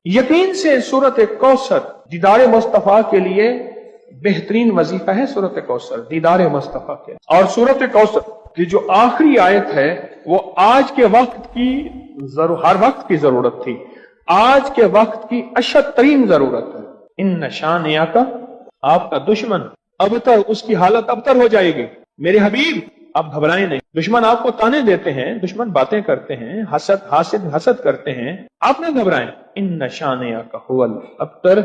یقین سے सूरत कौसर दीदार मुस्तफा के लिए बेहतरीन वजीफा है। सूरत कौसर दीदार मुस्तफा के, और सूरत कौसर की जो आखिरी आयत है वो आज के वक्त की हर वक्त की जरूरत थी, आज के वक्त की अशद तरीन जरूरत है। इन शानिया का, आपका दुश्मन अबतर, उसकी हालत अबतर हो जाएगी। मेरे हबीब आप घबराएं नहीं। दुश्मन आपको ताने देते हैं, दुश्मन बातें करते हैं, हसद करते हैं, आप न घबराएं। इन शानिया का हुवल अबतर,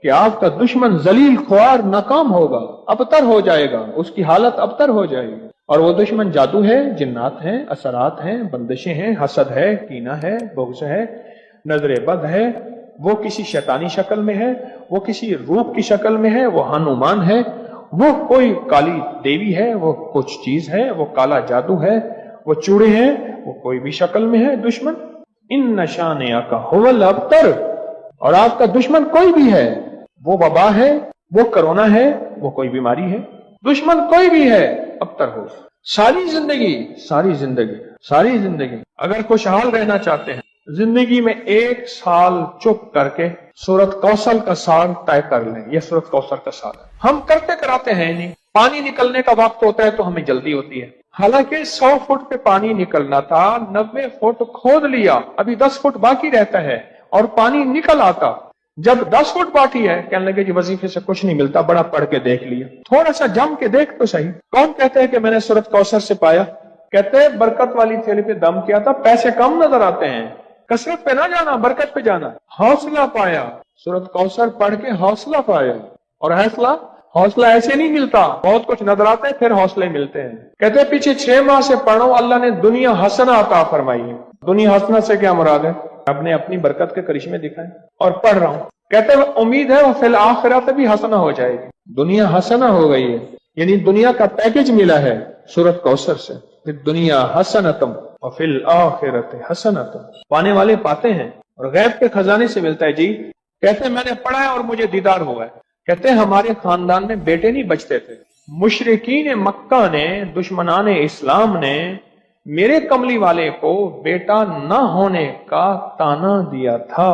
कि आपका दुश्मन जलील ख्वार नाकाम होगा, अबतर हो जाएगा, उसकी हालत अबतर हो जाएगी। और वो दुश्मन जादू है, जिन्नात हैं, असरात हैं, बंदिशें हैं, हसद है, कीना है, बुग़्ज़ है, नजर बद है, वो किसी शैतानी शक्ल में है, वो किसी रूप की शक्ल में है, वो हनुमान है, वो कोई काली देवी है, वो कुछ चीज है, वो काला जादू है, वो चूड़े हैं, वो कोई भी शक्ल में है दुश्मन। इन नशानिया का हुवल अबतर, और आपका दुश्मन कोई भी है, वो वबा है, वो कोरोना है, वो कोई बीमारी है, दुश्मन कोई भी है, अबतर हो। सारी जिंदगी अगर खुशहाल रहना चाहते हैं, जिंदगी में एक साल चुप करके सूरत कौसर का साल तय कर लें। यह सूरत कौसर का साल है। हम करते कराते हैं नहीं, पानी निकलने का वक्त होता है तो हमें जल्दी होती है। हालांकि 100 फुट पे पानी निकलना था, 90 फुट खोद लिया, अभी 10 फुट बाकी रहता है और पानी निकल आता। जब 10 फुट बाकी है, कहने लगे कि वजीफे से कुछ नहीं मिलता, बड़ा पढ़ के देख लिया, थोड़ा सा जम के देख तो सही। कौन कहते हैं कि मैंने सूरत कौसर से पाया? कहते हैं बरकत वाली थैली पे दम किया था, पैसे कम नजर आते हैं, कसरत पे ना जाना, बरकत पे जाना। हौसला पाया, सूरत कौसर पढ़ के हौसला पाया। और हौसला ऐसे नहीं मिलता, बहुत कुछ नजर आता है फिर हौसले मिलते हैं। कहते हैं पीछे 6 माह से पढ़ा हूं, अल्लाह ने दुनिया हसना अता फरमाई है। दुनिया हसना से क्या मुराद है? आपने अपनी बरकत के करिश्मे दिखाए और पढ़ रहा हूं। कहते हैं उम्मीद है वो फिल आखिरत भी हसना हो जाएगी। दुनिया हसना हो गई है, यानी दुनिया का पैकेज मिला है सूरत कौसर से। दुनिया हसनतम और फिल आखिरत हसनतम, पाने वाले पाते हैं और गैब के खजाने से मिलता है जी। कहते हैं मैंने पढ़ा है और मुझे दीदार हुआ है। कहते हैं हमारे खानदान में बेटे नहीं बचते थे। मुशरिकीन मक्का ने, दुश्मनान इस्लाम ने मेरे कमली वाले को बेटा न होने का ताना दिया था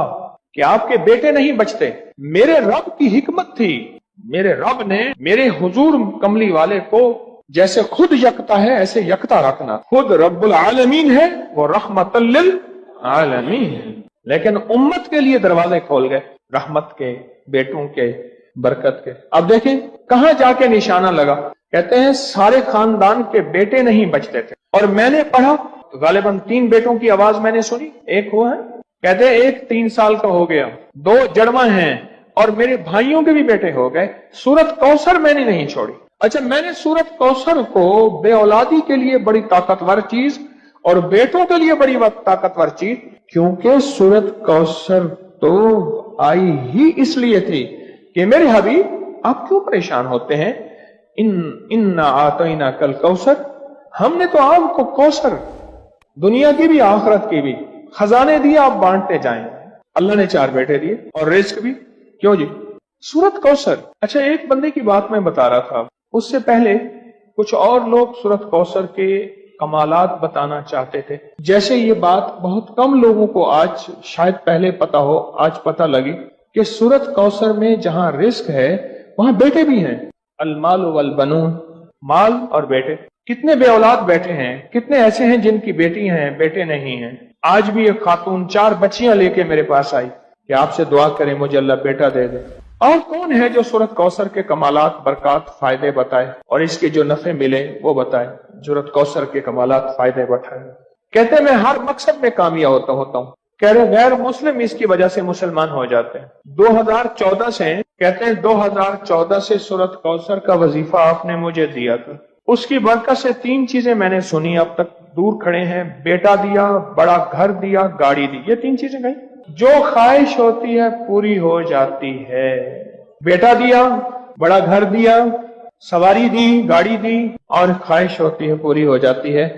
कि आपके बेटे नहीं बचते। मेरे रब की हिकमत थी, मेरे रब ने मेरे हुजूर कमली वाले को जैसे खुद यकता है ऐसे यकता रखना। खुद रब्बुल आलमीन है, वो रहमतुल लिल आलमीन है, लेकिन उम्मत के लिए दरवाजे खोल गए रहमत के, बेटों के, बरकत के। अब देखें कहां जाके निशाना लगा। कहते हैं सारे खानदान के बेटे नहीं बचते थे और मैंने पढ़ा तो गालिबन 3 बेटों की आवाज मैंने सुनी, एक हुआ है। कहते हैं एक 3 साल का हो गया, 2 जड़वा हैं और मेरे भाइयों के भी बेटे हो गए। सूरत कौसर मैंने नहीं छोड़ी। अच्छा, मैंने सूरत कौसर को बे औलादी के लिए बड़ी ताकतवर चीज और बेटों के लिए बड़ी ताकतवर चीज, क्योंकि सूरत कौसर तो आई ही इसलिए थी कि मेरे हबीब आप क्यों परेशान होते हैं। इन्ना आतैना कल कौसर, हमने तो आपको कौसर दुनिया की भी आखिरत की भी खजाने दिए, आप बांटते जाएं। अल्लाह ने 4 बेटे दिए और रिस्क भी। क्यों जी? सूरत कौसर। अच्छा, एक बंदे की बात मैं बता रहा था, उससे पहले कुछ और लोग सूरत कौसर के कमालात बताना चाहते थे। जैसे ये बात बहुत कम लोगों को आज शायद पहले पता हो, आज पता लगी कि सूरत कौसर में जहां रिस्क है वहां बेटे भी हैं। अलमाल वल बनून, माल और बेटे। कितने बे औलाद बैठे हैं, कितने ऐसे हैं जिनकी बेटी हैं, बेटे नहीं हैं। आज भी एक खातून 4 बच्चियां लेके मेरे पास आई कि आपसे दुआ करें मुझे अल्लाह बेटा दे दे। और कौन है जो सूरत कौसर के कमालात, बरकत, फायदे बताए और इसके जो नफे मिले वो बताए। सूरत कौसर के कमालात, फायदे बताए। कहते हैं मैं हर मकसद में कामयाब होता हूँ। कह रहे गैर मुस्लिम इसकी वजह से मुसलमान हो जाते हैं। 2014 से, कहते हैं 2014 से सूरत कौसर का वजीफा आपने मुझे दिया था। उसकी बरकत से 3 चीजें मैंने सुनी, अब तक दूर खड़े हैं। बेटा दिया, बड़ा घर दिया, गाड़ी दी। ये 3 चीजें गई। जो ख्वाहिश होती है पूरी हो जाती है। बेटा दिया, बड़ा घर दिया, सवारी दी, गाड़ी दी और ख्वाहिश होती है पूरी हो जाती है।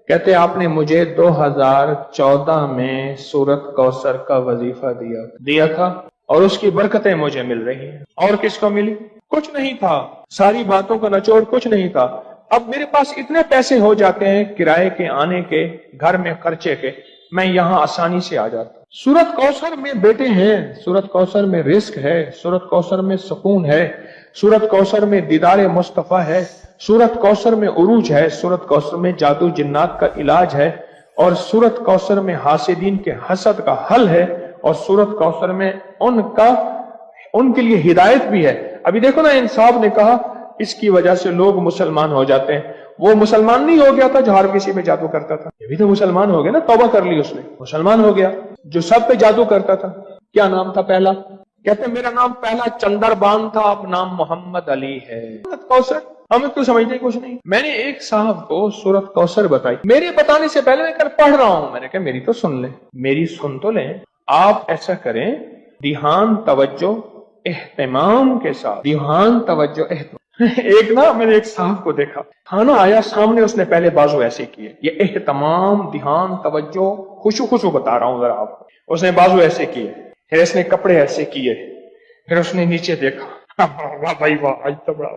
कहते आपने मुझे 2014 में सूरत कौसर का वजीफा दिया था और उसकी बरकतें मुझे मिल रही हैं। और किसको मिली? कुछ नहीं था, सारी बातों का निचोड़ कुछ नहीं था। अब मेरे पास इतने पैसे हो जाते हैं किराए के, आने के, घर में खर्चे के, मैं यहां आसानी से आ जाता। सूरत कौसर में बेटे हैं, सूरत कौसर में रिस्क है, सूरत कौसर में सुकून है, सूरत कौसर में दीदार मुस्तफा है, सूरत कौसर में उरूज है, सूरत कौसर में जादू जिन्नात का इलाज है, और सूरत कौसर में हासिदीन के हसद का हल है, और सूरत कौसर में उनके लिए हिदायत भी है। अभी देखो ना, इन साहब ने कहा इसकी वजह से लोग मुसलमान हो जाते हैं। वो मुसलमान नहीं हो गया था जो हर किसी पे जादू करता था, ये भी तो मुसलमान हो गया ना, तौबा कर ली उसने, मुसलमान हो गया। जो सब पे जादू करता था, क्या नाम था पहला? कहते मेरा नाम पहला चंदरबान था, अब नाम मोहम्मद अली है। सूरत कौसर हमें तो समझने कुछ नहीं। मैंने एक साहब को सूरत कौसर बताई, मेरे बताने से पहले मैं कल पढ़ रहा हूं, मैंने कहा मेरी तो सुन ले, मेरी सुन तो लें। आप ऐसा करें, ध्यान तवज्जो एहतमाम के साथ, ध्यान तवज्जो एहतमाम। एक ना मैंने एक साहब को देखा, खाना आया सामने, उसने पहले बाजू ऐसे किए, ये एहतमाम ध्यान तवज्जो खुशू बता रहा हूं जरा आपको। उसने बाजू ऐसे किए, फिर उसने कपड़े ऐसे किए, फिर उसने नीचे देखा, वाह भाई वाह, आज तो बड़ा।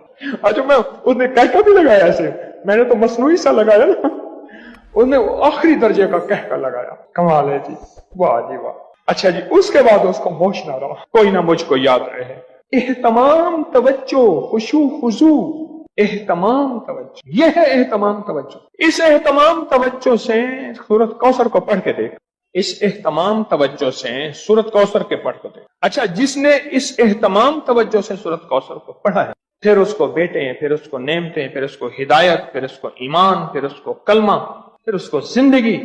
अच्छा, मैं उसने कहका भी लगाया ऐसे, मैंने तो मसनूई सा लगाया ना, उसने आखिरी दर्जे का कहका लगाया। कमाल है जी, वाह जी वाह। अच्छा जी, उसके बाद उसको होश ना रहा, कोई ना मुझको याद रहे। एहतमाम तवज्जो खुशू खुजू, एहतमाम तवज्जो, ये है एहतमाम तवज्जो। इस एहतमाम तवज्जो से सूरत कौसर को पढ़ के देख, इस एहतमाम तवज्जो से सूरत कौसर के पढ़ को देख। अच्छा, जिसने इस एहतमाम तवज्जो से सूरत कौसर को पढ़ा है, फिर उसको बेटे हैं, फिर उसको नेमते हैं, फिर उसको हिदायत, फिर उसको ईमान, फिर उसको कलमा, फिर उसको जिंदगी,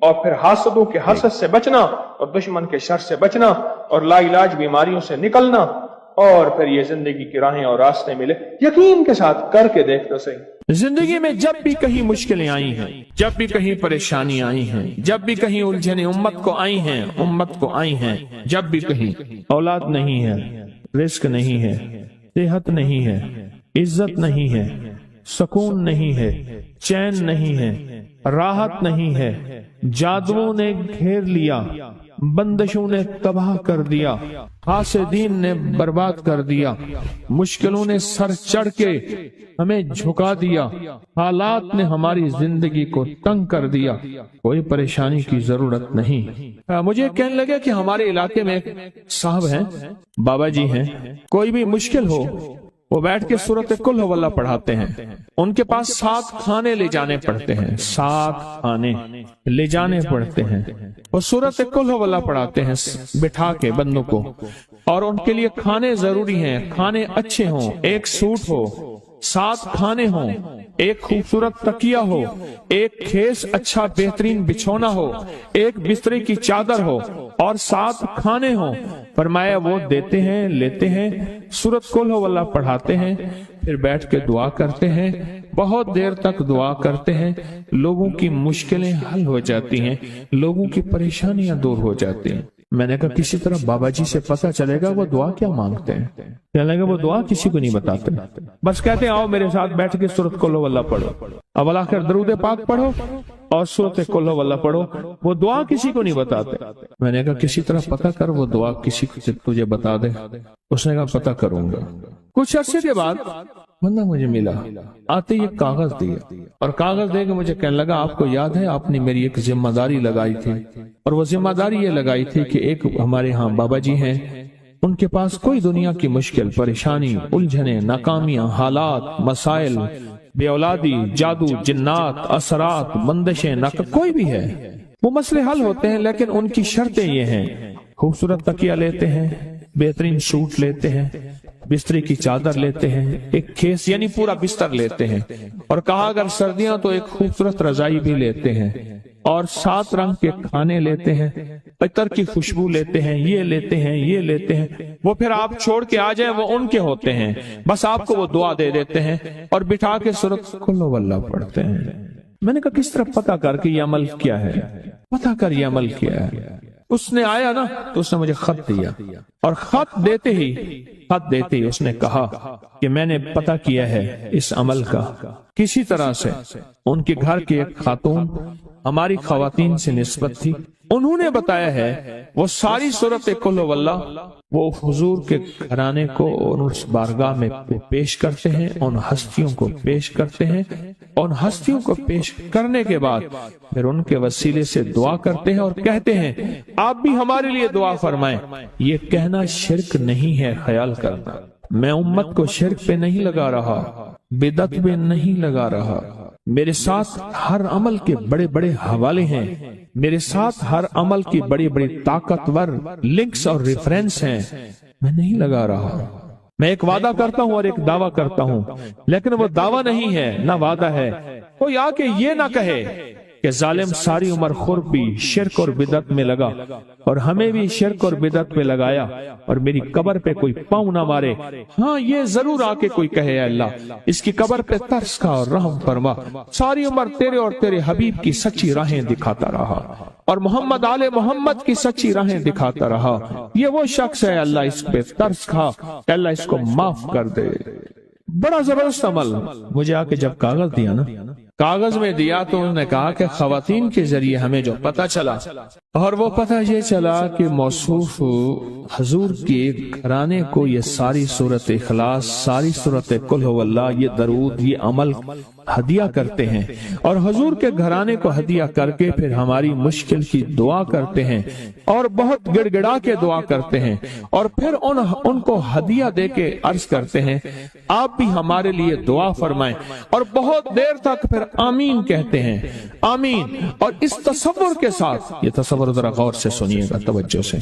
और फिर हासदों के हसद से बचना, और दुश्मन के शर से बचना, और लाइलाज बीमारियों से निकलना, और फिर ये जिंदगी की राहें और रास्ते मिले। यकीन के साथ करके देख तो सही। जिंदगी में जब भी कहीं मुश्किलें आई हैं, जब भी कहीं परेशानी आई हैं, जब भी कहीं उलझने उम्मत को आई हैं, जब भी कहीं औलाद नहीं है, रिस्क नहीं है, सेहत नहीं है, इज्जत नहीं है, सुकून नहीं है, चैन नहीं है, राहत नहीं है, जादुओं ने घेर लिया, बंदिशों ने तबाह कर दिया, हासिदीन ने बर्बाद कर दिया, मुश्किलों ने सर चढ़ के हमें झुका दिया, हालात ने हमारी जिंदगी को तंग कर दिया, कोई परेशानी की जरूरत नहीं। मुझे कहने लगे कि हमारे इलाके में एक साहब हैं, बाबा जी हैं, कोई भी मुश्किल हो वो बैठ के सूरत कुल हुवल्लाह पढ़ाते हैं। उनके पास 7 खाने ले जाने पड़ते हैं, 7 खाने ले जाने पड़ते हैं। वो सूरत कुल हुवल्लाह पढ़ाते हैं बिठा के बंदों को, और उनके लिए खाने जरूरी हैं, खाने अच्छे हों, एक सूट हो, 7 खाने हों, एक खूबसूरत तकिया हो, एक खेस अच्छा बेहतरीन बिछौना हो, एक बिस्तरे की चादर हो, और 7 खाने हों। फरमाया वो देते हैं, लेते हैं, सूरत कुल हुवल्लाह पढ़ाते हैं, फिर बैठ के दुआ करते हैं, बहुत देर तक दुआ करते हैं, लोगों की मुश्किलें हल हो जाती हैं, लोगों की परेशानियां दूर हो जाती हैं। मैंने कहा किसी तरह बाबा जी से पता चलेगा वो दुआ क्या मांगते हैं। क्या लगा, वो दुआ किसी को नहीं बताते, बस कहते हैं आओ मेरे साथ बैठ के सूरत कुल हुवल्लाह पढ़ो, अब अलाखिर दरूद पाक पढ़ो और सूरत कुल हुवल्लाह पढ़ो, वो दुआ किसी को नहीं बताते। मैंने कहा किसी तरह पता कर वो दुआ किसी को तुझे बता दे। उसने कहा पता करूंगा। कुछ अरसे के बाद बंदा मुझे मिला, आते ही कागज दिया, और कागज दे के मुझे कहने लगा आपको याद है आपने मेरी एक जिम्मेदारी लगाई थी, और वो जिम्मेदारी ये लगाई थी कि एक हमारे यहाँ बाबा जी हैं, उनके पास कोई दुनिया की मुश्किल, परेशानी, उलझने, नाकामियां, हालात, मसाइल, बेऔलादी, जादू, जिन्नात, असरात, बंदिशें, कोई भी है, वो मसले हल होते हैं। लेकिन उनकी शर्तें ये हैं, खूबसूरत तकिया लेते हैं, बेहतरीन सूट लेते हैं, बिस्तरे की चादर लेते हैं, एक खेस यानी पूरा बिस्तर लेते हैं, और कहा अगर सर्दियां तो एक खूबसूरत रजाई भी लेते हैं, और 7 रंग के खाने लेते हैं, इतर की खुशबू लेते हैं, ये लेते हैं, ये लेते हैं। वो फिर आप छोड़ के आ जाए वो उनके होते हैं, बस आपको वो दुआ दे देते हैं और बिठा के सूरत कुल हुवल्लाह पढ़ते हैं। मैंने कहा किस तरह पता कर कि ये अमल क्या है, पता कर ये अमल क्या है। उसने आया ना तो उसने मुझे खत दिया, और खत देते ही उसने कहा कि मैंने पता किया है इस अमल का, किसी तरह से उनके घर की एक खातून हमारी खवातीन से निस्बत थी, انہوں نے بتایا ہے وہ ساری صورت قل هو اللہ وہ حضور کے گھرانے کو اور اس بارگاہ میں پیش کرتے ہیں، ان ہستیوں کو پیش کرتے ہیں، ان ہستیوں کو پیش کرنے کے بعد پھر ان کے وسیلے سے دعا کرتے ہیں اور کہتے ہیں آپ بھی ہمارے لیے دعا فرمائیں۔ یہ کہنا شرک نہیں ہے، خیال کرنا میں امت کو شرک پہ نہیں لگا رہا، بدعت پہ نہیں لگا رہا، میرے ساتھ ہر عمل کے بڑے بڑے حوالے ہیں، میرے ساتھ ہر عمل کی بڑی بڑی طاقتور لنکس اور ریفرنس ہیں، میں نہیں لگا رہا۔ میں ایک وعدہ کرتا ہوں اور ایک دعویٰ کرتا ہوں، لیکن وہ دعویٰ نہیں ہے نہ وعدہ ہے۔ کوئی آ کے یہ نہ کہے کہ ظالم ساری عمر خور بھی شرک اور بدعت میں لگا اور ہمیں بھی شرک اور بدعت پہ لگایا اور میری قبر پہ کوئی پاؤں نہ مارے۔ ہاں یہ ضرور آ کے کوئی کہے اے اللہ اس کی قبر پہ ترس کھا اور رحم فرما، ساری عمر تیرے اور تیرے حبیب کی سچی راہیں دکھاتا رہا اور محمد آل محمد کی سچی راہیں دکھاتا رہا، یہ وہ شخص ہے اللہ اس پہ ترس کھا، اللہ اس کو معاف کر دے۔ بڑا زبردست عمل۔ مجھے آ کے جب کاغذ دیا نا، کاغذ میں دیا تو انہوں نے کہا کہ خواتین کے ذریعے ہمیں جو پتہ چلا، اور وہ پتہ یہ چلا کہ موصوف حضور کے گھرانے کو یہ ساری صورت اخلاص، ساری صورت قل هو اللہ، یہ درود، یہ عمل ہدیہ کرتے ہیں اور حضور کے گھرانے کو ہدیہ کر کے پھر ہماری مشکل کی دعا کرتے ہیں اور بہت گڑ گڑا کے دعا کرتے ہیں اور پھر ان کو ہدیہ دے کے عرض کرتے ہیں آپ بھی ہمارے لیے دعا فرمائیں، اور بہت دیر تک پھر آمین کہتے ہیں، آمین۔ اور اس تصور کے ساتھ، یہ تصور ذرا غور سے سنیے گا توجہ سے،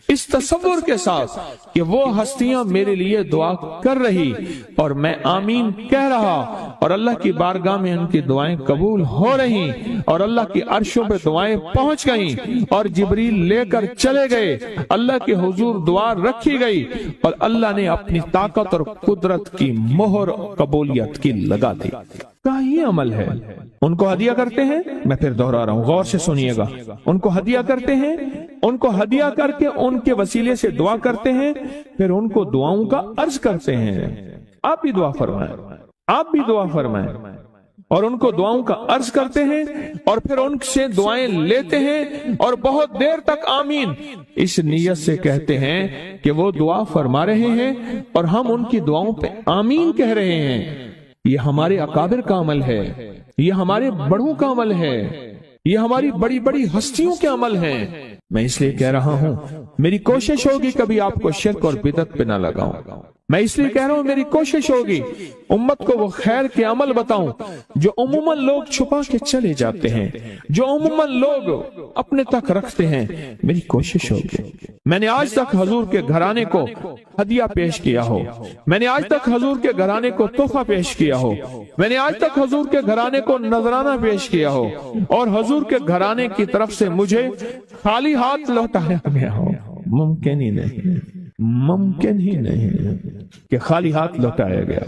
اس تصور کے ساتھ کہ وہ ہستیاں میرے لیے دعا کر رہی اور میں آمین کہہ رہا اور اللہ کی بارگاہ میں ان کی دعائیں قبول ہو رہی اور اللہ کی عرشوں پہ دعائیں پہنچ گئیں اور جبریل لے کر چلے گئے، اللہ کے حضور دعا رکھی گئی اور اللہ نے اپنی طاقت اور قدرت کی مہر قبولیت کی لگا دی۔ کہا یہ عمل ہے۔ ان کو ہدیہ کرتے ہیں، میں پھر دوہرا رہا ہوں، غور سے سنیے گا، ان کو ہدیہ کرتے ہیں، ان کو ہدیہ کر کے ان کے وسیلے سے دعا کرتے ہیں، پھر ان کو دعاؤں کا عرض کرتے ہیں آپ بھی دعا فرمائیں، آپ بھی دعا فرمائیں، اور ان کو دعاؤں کا عرض کرتے ہیں اور پھر ان سے دعائیں لیتے ہیں اور بہت دیر تک آمین اس نیت سے کہتے ہیں کہ وہ دعا فرما رہے ہیں اور ہم ان کی دعاؤں پہ آمین کہہ رہے ہیں۔ یہ ہمارے اکابر کا عمل ہے، یہ ہمارے بڑوں کا عمل ہے، یہ ہماری بڑی بڑی ہستیوں کے عمل ہیں۔ میں اس لیے کہہ رہا ہوں میری کوشش ہوگی کبھی آپ کو شرک اور بدعت پہ نہ لگاؤں، میں اس لیے کہہ رہا ہوں میری کوشش ہوگی امت کو وہ خیر کے عمل بتاؤں جو عموماً لوگ چھپا کے چلے جاتے ہیں، جو عموماً لوگ اپنے تک رکھتے ہیں۔ میری کوشش ہوگی میں نے آج تک حضور کے گھرانے کو ہدیہ پیش کیا ہو، میں نے آج تک حضور کے گھرانے کو تحفہ پیش کیا ہو، میں نے آج تک حضور کے گھرانے کو نذرانہ پیش کیا ہو اور حضور کے گھرانے کی طرف سے مجھے خالی ہاتھ لوٹایا گیا ہو۔ ممکن ہی نہیں، ممکن ہی نہیں کہ خالی ہاتھ لوٹایا گیا۔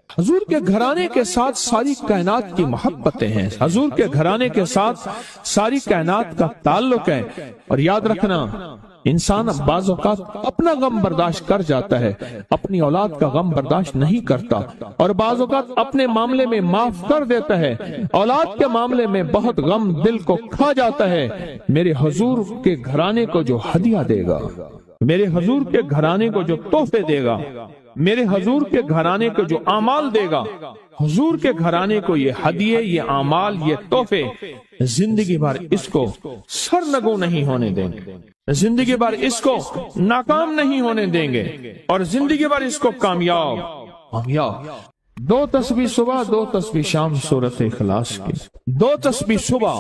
حضور کے گھرانے کے ساتھ ساری کائنات کی محبتیں ہیں، حضور کے گھرانے کے ساتھ ساری کائنات کا تعلق ہے، اور یاد رکھنا انسان بعض اوقات اپنا غم برداشت کر جاتا ہے، اپنی اولاد کا غم برداشت نہیں کرتا، اور بعض اوقات اپنے معاملے میں معاف کر دیتا ہے، اولاد کے معاملے میں بہت غم دل کو کھا جاتا ہے۔ میرے حضور کے گھرانے کو جو ہدیہ دے گا، میرے حضور کے گھرانے کو جو تحفے دے گا، میرے حضور کے گھرانے کو جو اعمال دے گا، حضور کے گھرانے کو یہ ہدیے، یہ اعمال، یہ تحفے زندگی بھر اس کو سرنگوں نہیں ہونے دیں گے، زندگی بھر اس کو ناکام نہیں ہونے دیں گے، اور زندگی بھر اس کو کامیاب۔ دو تسبیح صبح، دو تسبیح شام سورت اخلاص کی، دو تسبیح صبح،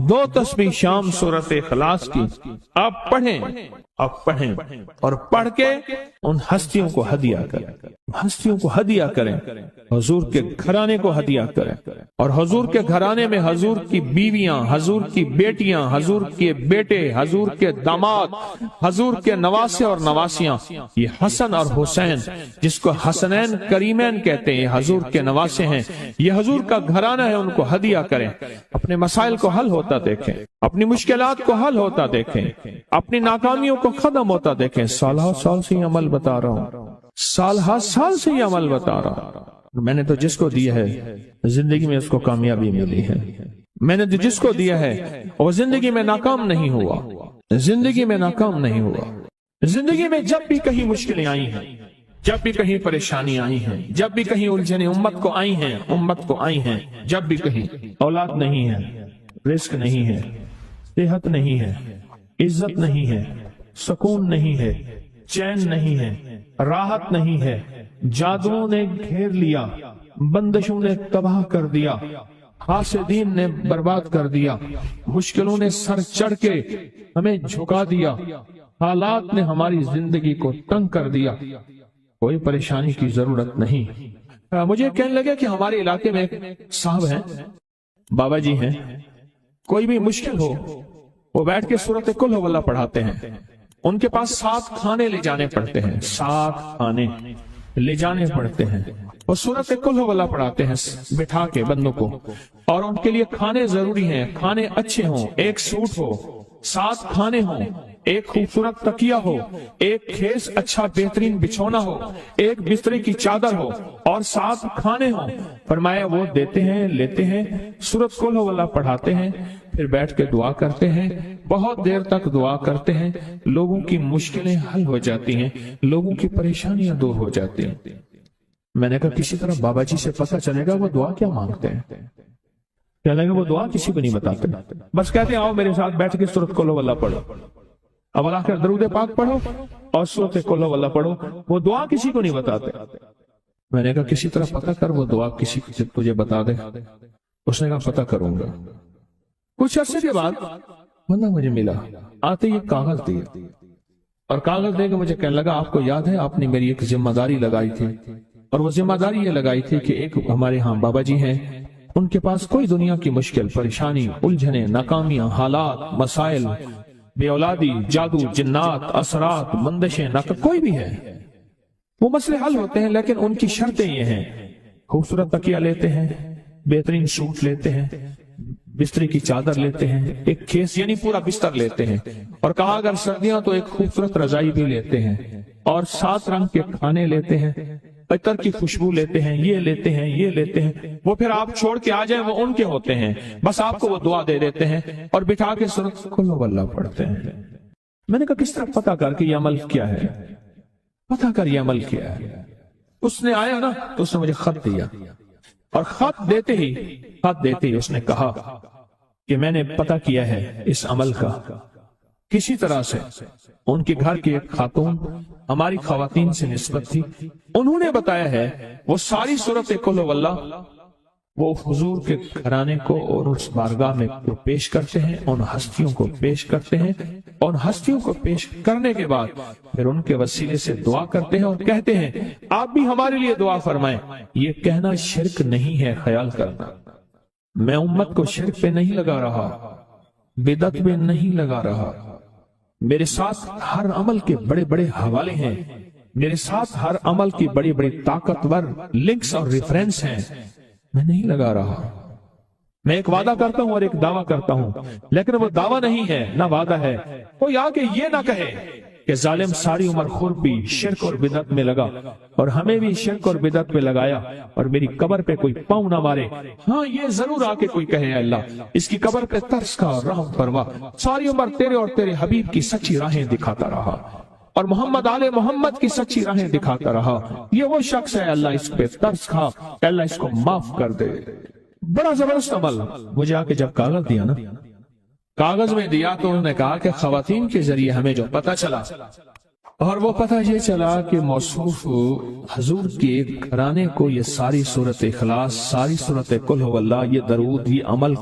دو تسبیح شام سورت اخلاص کی آپ پڑھیں، آپ پڑھیں اور پڑھ کے ان ہستیوں کو ہدیہ کریں، ہستیوں کو ہدیہ کریں، حضور کے گھرانے کو ہدیہ کریں، اور حضور کے گھرانے میں حضور کی بیویاں، حضور کی بیٹیاں، حضور کے بیٹے، حضور کے داماد، حضور کے نواسے اور نواسیاں، یہ حسن اور حسین جس کو حسنین کریمین کہتے ہیں، حضور کے نواسے ہیں، یہ حضور کا گھرانہ ہے، ان کو ہدیہ کریں، اپنے مسائل کو حل ہوتا دیکھیں، اپنی مشکلات کو حل ہوتا دیکھیں، اپنی ناکامیوں کو ختم ہوتا دیکھیں۔ سالہ سال سے یہ عمل بتا رہا ہوں، سالہ سال سے یہ عمل بتا رہا ہوں، میں نے تو جس کو دیا ہے زندگی میں اس کو کامیابی ملی ہے، मैंने जो जिसको दिया है वो जिंदगी में नाकाम नहीं हुआ, जिंदगी में नाकाम नहीं हुआ। जिंदगी में जब भी कहीं मुश्किलें आई हैं, जब भी कहीं परेशानी आई है, जब भी कहीं उलझने उम्मत को आई हैं, उम्मत को आई हैं, जब भी कहीं औलाद नहीं है, रिस्क नहीं है, सेहत नहीं है, इज्जत नहीं है, सुकून नहीं है, चैन नहीं है, राहत नहीं है, जादुओं ने घेर लिया, बंदिशों ने तबाह कर दिया, हासिदीन ने बर्बाद कर दिया, मुश्किलों ने सर चढ़ के हमें झुका दिया, हालात ने हमारी जिंदगी को तंग कर दिया। कोई परेशानी की जरूरत नहीं। मुझे कहने लगे कि हमारे इलाके में एक साहब हैं, बाबा जी हैं, कोई भी मुश्किल हो वो बैठ के सूरत कुल हुवल्लाह पढ़ाते हैं। उनके पास 7 खाने ले जाने पड़ते हैं, 7 खाने ले जाने पड़ते हैं, वो सूरत कुल हुवल्लाह पढ़ाते हैं बिठा के बंदों को। और उनके लिए खाने जरूरी हैं, खाने अच्छे हों, एक सूट हो, 7 खाने हों, एक खूबसूरत तकिया हो, एक खेस अच्छा बेहतरीन बिछौना हो, एक बिस्तरे की चादर हो और 7 खाने हो। फरमाया वो देते हैं, लेते हैं, सूरत कुल हुवल्लाह पढ़ाते हैं, फिर बैठ के दुआ करते हैं, बहुत देर तक दुआ करते हैं, लोगों की मुश्किलें हल हो जाती हैं, लोगों की परेशानियां दूर हो जाती हैं। मैंने कहा किसी तरह बाबा जी से पता चलेगा वो दुआ क्या मांगते हैं। क्या लगे वो दुआ किसी को नहीं बताते, बस कहते हैं आओ मेरे साथ बैठ के सूरत कुल हुवल्लाह पढ़ो, अब आखिर दरूद पाक पढ़ो और सूरत कुल हुवल्लाह पढ़ो। वो दुआ किसी को नहीं बताते। मैंने कहा किसी तरह पता कर वो दुआ किसी को तुझे बता दे। उसने कहा पता करूंगा। कुछ अर्से के बाद बंदा मुझे मिला, आते ही कागज दिए और कागज देकर मुझे कहने लगा आपको याद है आपने मेरी एक जिम्मेदारी लगाई थी, और वो जिम्मेदारी ये लगाई थी कि एक हमारे यहाँ बाबा जी हैं, उनके पास कोई दुनिया की मुश्किल, परेशानी, उलझने, नाकामियां, हालात, मसाइल, बेऔलादी, जादू, जिन्नात, असरात, बंदिशें, नाक कोई भी है, वो मसले हल होते हैं। लेकिन उनकी शर्तें ये हैं, खूबसूरत तकिया लेते हैं, बेहतरीन सूट लेते हैं, बिस्तरे की चादर लेते हैं, एक खेस यानी पूरा बिस्तर लेते हैं, और कहा अगर सर्दियां तो एक खूबसूरत रजाई भी लेते हैं, और 7 रंग के खाने लेते हैं, अतर की खुशबू लेते हैं, ये लेते हैं, ये लेते हैं। वो फिर आप छोड़ के आ जाए वो उनके होते हैं, बस आपको वो दुआ दे देते हैं और बिठा के सूरत कुल हुवल्लाह पढ़ते हैं। मैंने कहा किस तरह पता कर कि ये अमल क्या है, पता कर ये अमल क्या है। उसने आया ना तो उसने मुझे खत दिया, और खत देते ही उसने कहा कि मैंने पता किया है इस अमल का किसी तरह से। उनके घर की एक खातून हमारी खवातीन से निस्बत थी, उन्होंने बताया है वो सारी सूरत कुल हुवल्लाह वो हुजूर के घराने को और उस बारगाह में पेश करते हैं, उन हस्तियों को पेश करते हैं, और हस्तियों को पेश करने के बाद फिर उनके वसीले से दुआ करते हैं और कहते हैं आप भी हमारे लिए दुआ फरमाएं। ये कहना शिरक नहीं है, ख्याल करना। मैं उम्मत को शिरक पे नहीं लगा रहा, बिदअत में नहीं लगा रहा। मेरे साथ हर अमल के बड़े बड़े हवाले हैं, मेरे साथ हर अमल की बड़ी बड़ी ताकतवर लिंक्स और रेफरेंस हैं। मैं नहीं लगा रहा, मैं एक वादा करता हूं और एक दावा करता हूं, लेकिन वो दावा नहीं है ना वादा है। कोई आके ये ना कहे कि जालिम सारी उम्र खुरपी शिरक और बिदअत में लगा और हमें भी शिरक और बिदअत में लगाया और मेरी कब्र पे कोई पांव ना मारे। हाँ ये जरूर आके कोई कहे अल्लाह इसकी कब्र पे तरस का और रहम फरमा, सारी उम्र तेरे और तेरे हबीब की सच्ची राहें दिखाता रहा और मोहम्मद आले मोहम्मद की सच्ची राहें दिखाता रहा। ये वो शख्स है, अल्लाह इस पे तरस खा, अल्लाह इसको माफ कर दे। बड़ा जबरदस्त अमल। मुझे आके जब कागज दिया ना, कागज में दिया तो उन्होंने कहा कि खवातीन के जरिए हमें जो पता चला, और वो पता ये चला कि मौसूफ हजूर के घराने को ये सारी सूरत इखलास, सारी सूरत कुल हुवल्लाह, ये दरूद, ये अमल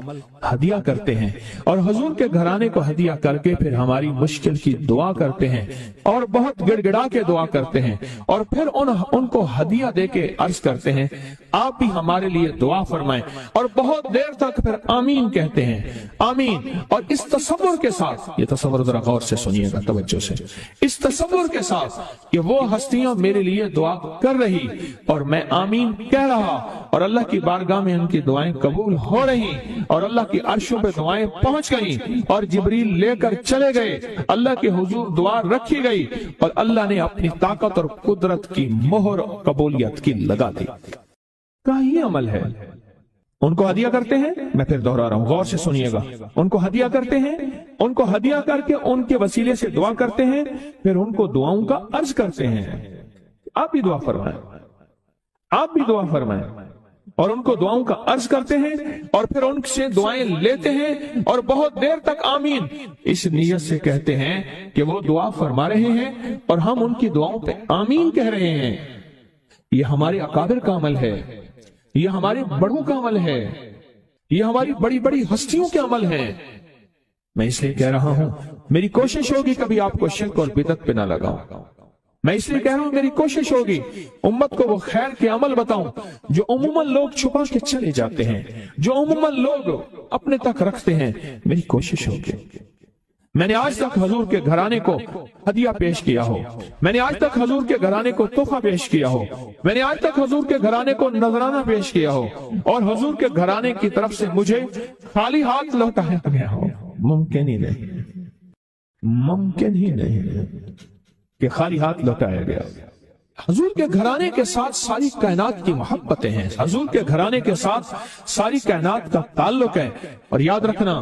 हदिया करते हैं और हजूर के घराने को हदिया करके फिर हमारी मुश्किल की दुआ करते हैं और बहुत गिड़गिड़ा के दुआ करते हैं और फिर उनको हदिया दे के अर्ज करते हैं आप भी हमारे लिए दुआ फरमाएं, और बहुत देर तक फिर आमीन कहते हैं, आमीन। और इस तसव्वुर के साथ, ये तसव्वुर जरा गौर से सुनिएगा तवज्जो से, इस तसव्वुर के साथ कि वो हस्तियां मेरे लिए दुआ कर रही और मैं आमीन कह रहा और अल्लाह की बारगाह में उनकी दुआएं कबूल हो रही और अल्लाह की अर्शों पे दुआएं पहुंच गई और जिब्रील लेकर चले गए, अल्लाह के हुजूर दुआ रखी गई और अल्लाह ने अपनी ताकत और कुदरत की मोहर कबूलियत की लगा दी। क्या ये अमल है? ان کو ہدیہ کرتے ہیں، میں پھر دوہرا رہا ہوں، غور سے سنیے گا، ان کو ہدیہ کرتے ہیں، ان کو ہدیہ کر کے ان کے وسیلے سے دعا کرتے ہیں، پھر ان کو دعاؤں کا عرض کرتے ہیں۔ آپ بھی دعا فرمائیں، آپ بھی دعا فرمائیں، اور ان کو دعاؤں کا عرض کرتے ہیں، اور پھر ان سے دعائیں لیتے ہیں، اور بہت دیر تک آمین اس نیت سے کہتے ہیں کہ وہ دعا فرما رہے ہیں اور ہم ان کی دعاؤں پہ آمین کہہ رہے ہیں۔ یہ ہمارے اکابر کا عمل ہے، یہ ہمارے بڑوں کا عمل ہے، یہ ہماری بڑی بڑی ہستیوں کے عمل ہے۔ میں اس لیے کہہ رہا ہوں، میری کوشش ہوگی کبھی آپ کو شرک اور بدعت پہ نہ لگاؤں۔ میں اس لیے کہہ رہا ہوں، میری کوشش ہوگی امت کو وہ خیر کے عمل بتاؤں جو عموماً لوگ چھپا کے چلے جاتے ہیں، جو عموماً لوگ اپنے تک رکھتے ہیں۔ میری کوشش ہوگی۔ میں نے آج تک حضور کے گھرانے کو ہدیہ پیش کیا ہو، میں نے آج تک حضور کے گھرانے کو تحفہ پیش کیا ہو، میں نے آج تک حضور کے گھرانے کو نذرانہ پیش کیا ہو، اور حضور کے گھرانے کی طرف سے مجھے خالی ہاتھ لوٹایا گیا ہو۔ ممکن ہی نہیں، ممکن ہی نہیں کہ خالی ہاتھ لوٹایا گیا۔ حضور کے گھرانے کے ساتھ ساری کائنات کی محبتیں ہیں، حضور کے گھرانے کے ساتھ ساری کائنات کا تعلق ہے۔ اور یاد رکھنا،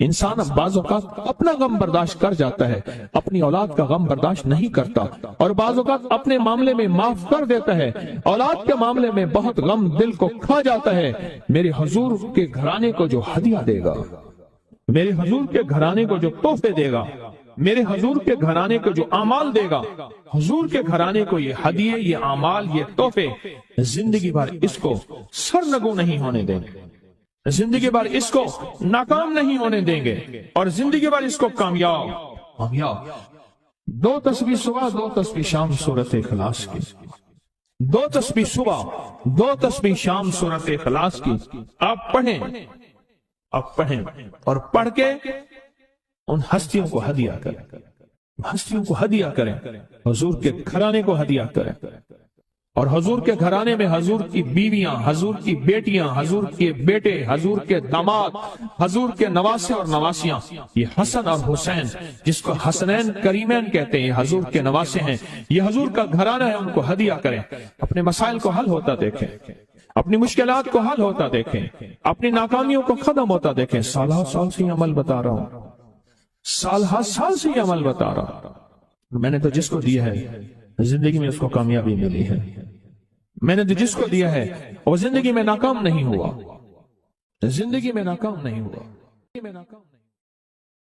انسان بعض اوقات اپنا غم برداشت کر جاتا ہے، اپنی اولاد کا غم برداشت نہیں کرتا، اور بعض اوقات اپنے معاملے میں معاف کر دیتا ہے، اولاد کے معاملے میں بہت غم دل کو کھا جاتا ہے۔ میرے حضور کے گھرانے کو جو ہدیہ دے گا، میرے حضور کے گھرانے کو جو تحفے دے گا، میرے حضور کے گھرانے کو جو اعمال دے گا، حضور کے گھرانے کو یہ ہدیے، یہ اعمال، یہ تحفے زندگی بھر اس کو سرنگو نہیں ہونے دیں گے، زندگی بھر اس کو ناکام نہیں ہونے دیں گے، اور زندگی بھر اس کو کامیاب۔ 2 تسبیح صبح، 2 تسبیح شام سورۃ اخلاص کی، 2 تسبیح صبح، 2 تسبیح شام سورۃ اخلاص کی آپ پڑھیں، آپ پڑھیں، اور پڑھ کے ان ہستیوں کو ہدیہ کریں، ہستیوں کو ہدیہ کریں، حضور کے گھرانے کو ہدیہ کریں، اور حضور کے گھرانے میں حضور کی بیویاں، حضور کی بیٹیاں، حضور کے بیٹے، حضور کے داماد، حضور کے نواسے اور نواسیاں، یہ حسن اور حسین جس کو حسنین کریمین کہتے ہیں، حضور کے نواسے ہیں، یہ حضور کا گھرانہ ہے، ان کو ہدیہ کریں۔ اپنے مسائل کو حل ہوتا دیکھیں، اپنی مشکلات کو حل ہوتا دیکھیں، اپنی ناکامیوں کو ختم ہوتا دیکھیں۔ سال سے یہ عمل بتا رہا ہوں، سال سے یہ عمل بتا رہا ہوں۔ میں نے تو جس کو دیا ہے زندگی میں اس کو کامیابی ملی ہے، میں نے تو جس کو دیا ہے وہ زندگی میں ناکام نہیں ہوا، زندگی میں ناکام نہیں ہوا۔